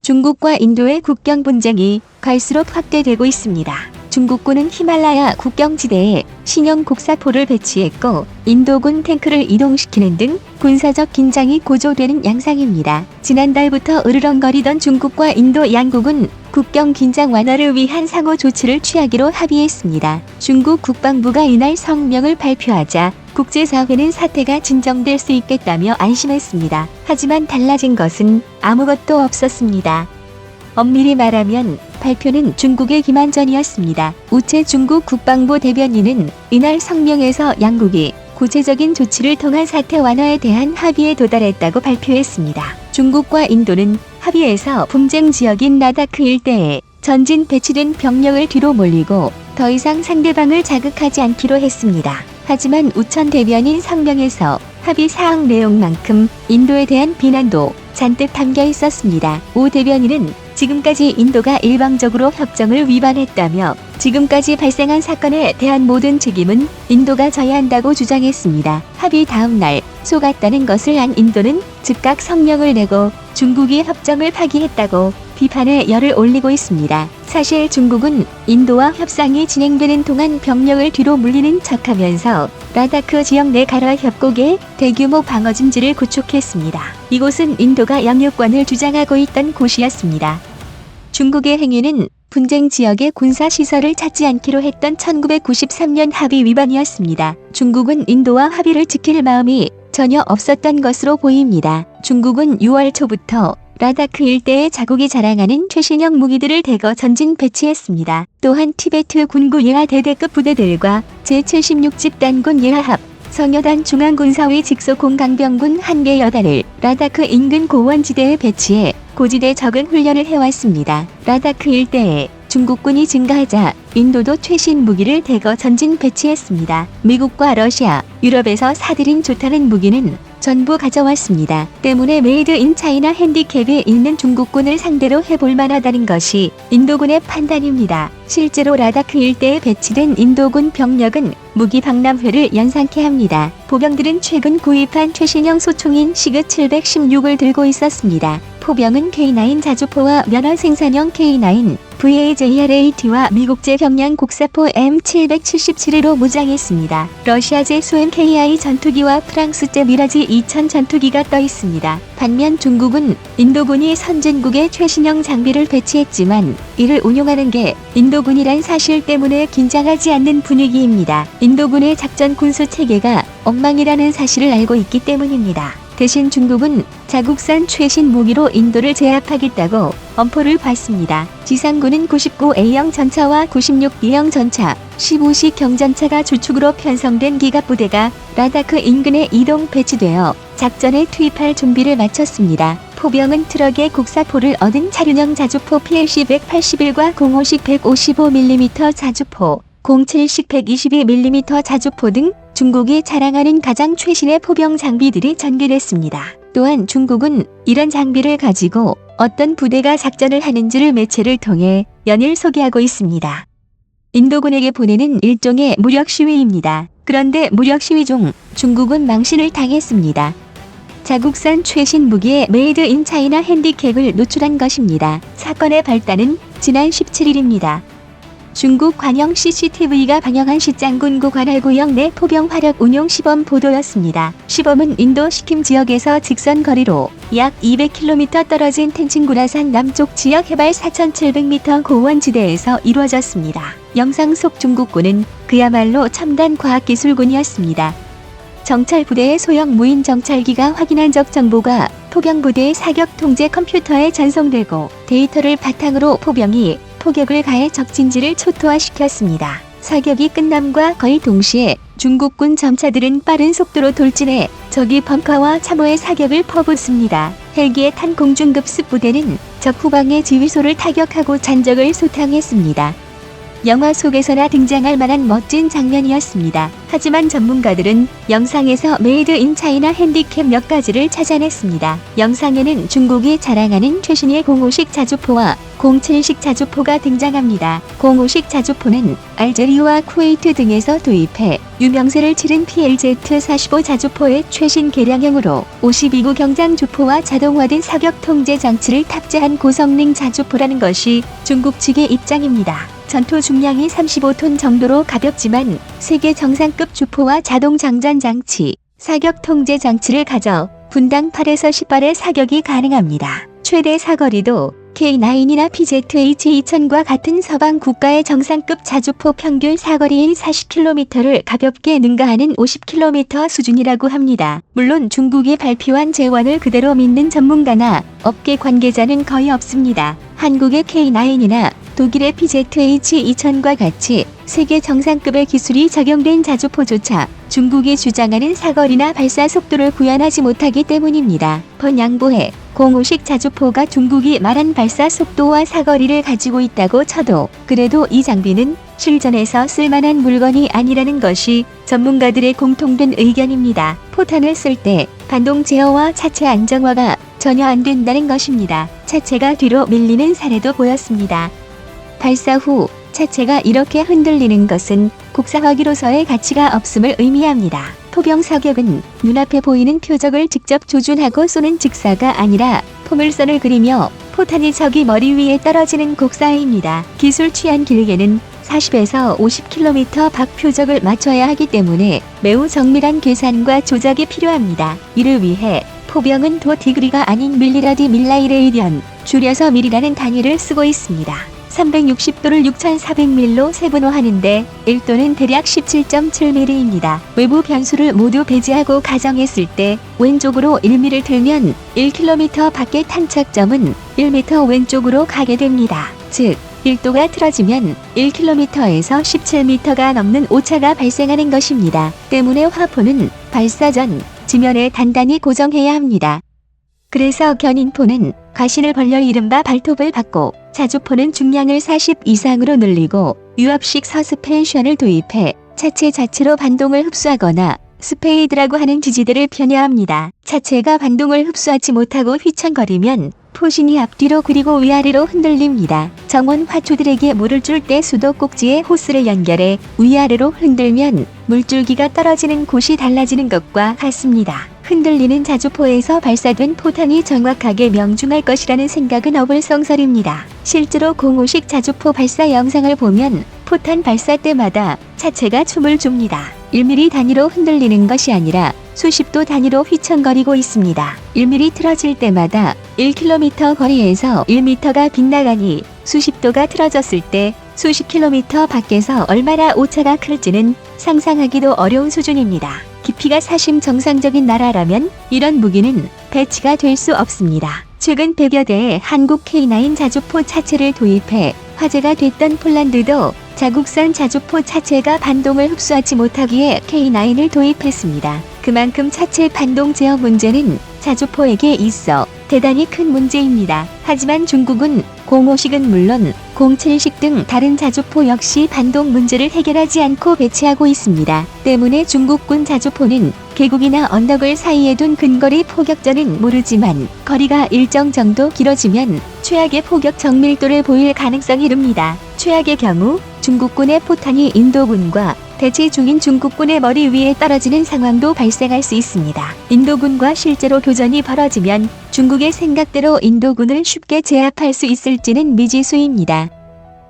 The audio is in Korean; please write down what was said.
중국과 인도의 국경 분쟁이 갈수록 확대되고 있습니다. 중국군은 히말라야 국경지대에 신형 곡사포를 배치했고 인도군 탱크를 이동시키는 등 군사적 긴장이 고조되는 양상입니다. 지난달부터 으르렁거리던 중국과 인도 양국은 국경 긴장 완화를 위한 상호 조치를 취하기로 합의했습니다. 중국 국방부가 이날 성명을 발표하자 국제사회는 사태가 진정될 수 있겠다며 안심했습니다. 하지만 달라진 것은 아무것도 없었습니다. 엄밀히 말하면 발표는 중국의 기만전이었습니다. 우체 중국 국방부 대변인은 이날 성명에서 양국이 구체적인 조치를 통한 사태 완화에 대한 합의에 도달했다고 발표했습니다. 중국과 인도는 합의에서 분쟁 지역인 라다크 일대에 전진 배치된 병력을 뒤로 몰리고 더 이상 상대방을 자극하지 않기로 했습니다. 하지만 우천 대변인 성명에서 합의 사항 내용만큼 인도에 대한 비난도 잔뜩 담겨 있었습니다. 오 대변인은 지금까지 인도가 일방적으로 협정을 위반했다며 지금까지 발생한 사건에 대한 모든 책임은 인도가 져야 한다고 주장했습니다. 합의 다음 날 속았다는 것을 안 인도는 즉각 성명을 내고 중국이 협정을 파기했다고 비판에 열을 올리고 있습니다. 사실 중국은 인도와 협상이 진행되는 동안 병력을 뒤로 물리는 척하면서 라다크 지역 내 가라 협곡에 대규모 방어진지를 구축했습니다. 이곳은 인도가 영유권을 주장하고 있던 곳이었습니다. 중국의 행위는 분쟁 지역의 군사시설을 찾지 않기로 했던 1993년 합의 위반이었습니다. 중국은 인도와 합의를 지킬 마음이 전혀 없었던 것으로 보입니다. 중국은 6월 초부터 라다크 일대에 자국이 자랑하는 최신형 무기들을 대거 전진 배치했습니다. 또한 티베트 군구 예하 대대급 부대들과 제76집단군 예하합 성여단 중앙군사위 직속 공강병군 한 개 여단을 라다크 인근 고원지대에 배치해 고지대 적응 훈련을 해왔습니다. 라다크 일대에 중국군이 증가하자 인도도 최신 무기를 대거 전진 배치했습니다. 미국과 러시아, 유럽에서 사들인 좋다는 무기는 전부 가져왔습니다. 때문에 메이드 인 차이나 핸디캡이 있는 중국군을 상대로 해볼 만하다는 것이 인도군의 판단입니다. 실제로 라다크 일대에 배치된 인도군 병력은 무기 박람회를 연상케 합니다. 보병들은 최근 구입한 최신형 소총인 시그 716을 들고 있었습니다. 포병은 K9 자주포와 면허 생산형 K9, VAJRAT와 미국제 경량 곡사포 M777로 무장했습니다. 러시아제 수엠 KI 전투기와 프랑스제 미라지 2000 전투기가 떠 있습니다. 반면 중국은 인도군이 선진국의 최신형 장비를 배치했지만 이를 운용하는 게 인도군이란 사실 때문에 긴장하지 않는 분위기입니다. 인도군의 작전 군수 체계가 엉망이라는 사실을 알고 있기 때문입니다. 대신 중국은 자국산 최신 무기로 인도를 제압하겠다고 엄포를 받습니다. 지상군은 99A형 전차와 96B형 전차, 15식 경전차가 주축으로 편성된 기갑부대가 라다크 인근에 이동 배치되어 작전에 투입할 준비를 마쳤습니다. 포병은 트럭에 곡사포를 얻은 차륜형 자주포 PLC-181과 05식 155mm 자주포, 07식 122mm 자주포 등 중국이 자랑하는 가장 최신의 포병 장비들이 전개됐습니다. 또한 중국은 이런 장비를 가지고 어떤 부대가 작전을 하는지를 매체를 통해 연일 소개하고 있습니다. 인도군에게 보내는 일종의 무력 시위입니다. 그런데 무력 시위 중 중국은 망신을 당했습니다. 자국산 최신 무기의 메이드 인 차이나 핸디캡을 노출한 것입니다. 사건의 발단은 지난 17일입니다. 중국 관영 CCTV가 방영한 시장군구 관할구역 내 포병 화력 운용 시범 보도였습니다. 시범은 인도 시킴 지역에서 직선 거리로 약 200km 떨어진 텐칭구라산 남쪽 지역 해발 4,700m 고원지대에서 이루어졌습니다. 영상 속 중국군은 그야말로 첨단 과학기술군이었습니다. 정찰부대의 소형 무인 정찰기가 확인한 적 정보가 포병부대의 사격 통제 컴퓨터에 전송되고 데이터를 바탕으로 포병이 포격을 가해 적진지를 초토화시켰습니다. 사격이 끝남과 거의 동시에 중국군 전차들은 빠른 속도로 돌진해 적이 벙커와 참호의 사격을 퍼붓습니다. 헬기에 탄 공중급습 부대는 적 후방의 지휘소를 타격하고 잔적을 소탕했습니다. 영화 속에서나 등장할 만한 멋진 장면이었습니다. 하지만 전문가들은 영상에서 메이드 인 차이나 핸디캡 몇 가지를 찾아냈습니다. 영상에는 중국이 자랑하는 최신의 05식 자주포와 07식 자주포가 등장합니다. 05식 자주포는 알제리와 쿠웨이트 등에서 도입해 유명세를 치른 PLZ-45 자주포의 최신 개량형으로 52구 경장 주포와 자동화된 사격 통제 장치를 탑재한 고성능 자주포라는 것이 중국 측의 입장입니다. 전투 중량이 35톤 정도로 가볍지만 세계 정상급 주포와 자동 장전 장치, 사격 통제 장치를 가져 분당 8에서 10발의 사격이 가능합니다. 최대 사거리도 K9이나 PZH-2000과 같은 서방 국가의 정상급 자주포 평균 사거리인 40km를 가볍게 능가하는 50km 수준이라고 합니다. 물론 중국이 발표한 재원을 그대로 믿는 전문가나 업계 관계자는 거의 없습니다. 한국의 K9이나 독일의 PZH-2000과 같이 세계 정상급의 기술이 적용된 자주포조차 중국이 주장하는 사거리나 발사 속도를 구현하지 못하기 때문입니다. 번양보해 05식 자주포가 중국이 말한 발사 속도와 사거리를 가지고 있다고 쳐도 그래도 이 장비는 실전에서 쓸만한 물건이 아니라는 것이 전문가들의 공통된 의견입니다. 포탄을 쓸 때 반동 제어와 차체 안정화가 전혀 안 된다는 것입니다. 차체가 뒤로 밀리는 사례도 보였습니다. 발사 후 차체가 이렇게 흔들리는 것은 국사화기로서의 가치가 없음을 의미합니다. 포병 사격은 눈앞에 보이는 표적을 직접 조준하고 쏘는 직사가 아니라 포물선을 그리며 포탄이 적이 머리 위에 떨어지는 곡사입니다. 기술 취한 길게는 40에서 50km 밖 표적을 맞춰야 하기 때문에 매우 정밀한 계산과 조작이 필요합니다. 이를 위해 포병은 도디그리가 아닌 밀리라디 밀라이레이디언, 줄여서 밀이라는 단위를 쓰고 있습니다. 360도를 6400밀로 세분화하는데 1도는 대략 17.7mm입니다. 외부 변수를 모두 배제하고 가정했을 때 왼쪽으로 1mm를 들면 1km 밖의 탄착점은 1m 왼쪽으로 가게 됩니다. 즉 1도가 틀어지면 1km에서 17m가 넘는 오차가 발생하는 것입니다. 때문에 화포는 발사 전 지면에 단단히 고정해야 합니다. 그래서 견인포는 가신을 벌려 이른바 발톱을 받고 자주포는 중량을 40 이상으로 늘리고 유압식 서스펜션을 도입해 차체 자체로 반동을 흡수하거나 스페이드라고 하는 지지대를 편여합니다. 차체가 반동을 흡수하지 못하고 휘청거리면 포신이 앞뒤로 그리고 위아래로 흔들립니다. 정원 화초들에게 물을 줄 때 수도꼭지에 호스를 연결해 위아래로 흔들면 물줄기가 떨어지는 곳이 달라지는 것과 같습니다. 흔들리는 자주포에서 발사된 포탄이 정확하게 명중할 것이라는 생각은 어불성설입니다. 실제로 05식 자주포 발사 영상을 보면 포탄 발사 때마다 차체가 춤을 춥니다. 1mm 단위로 흔들리는 것이 아니라 수십도 단위로 휘청거리고 있습니다. 1mm 틀어질 때마다 1km 거리에서 1m가 빗나가니 수십도가 틀어졌을 때 수십 킬로미터 밖에서 얼마나 오차가 클지는 상상하기도 어려운 수준입니다. 깊이가 사심 정상적인 나라라면 이런 무기는 배치가 될 수 없습니다. 최근 100여 대의 한국 K9 자주포 차체를 도입해 화제가 됐던 폴란드도 자국산 자주포 차체가 반동을 흡수하지 못하기에 K9을 도입했습니다. 그만큼 차체 반동 제어 문제는 자주포에게 있어 대단히 큰 문제입니다. 하지만 중국은 05식은 물론 07식 등 다른 자주포 역시 반동 문제를 해결하지 않고 배치하고 있습니다. 때문에 중국군 자주포는 계곡이나 언덕을 사이에 둔 근거리 포격전은 모르지만 거리가 일정 정도 길어지면 최악의 포격 정밀도를 보일 가능성이 릅니다. 최악의 경우 중국군의 포탄이 인도군과 대치 중인 중국군의 머리 위에 떨어지는 상황도 발생할 수 있습니다. 인도군과 실제로 교전이 벌어지면 중국의 생각대로 인도군을 쉽게 제압할 수 있을지는 미지수입니다.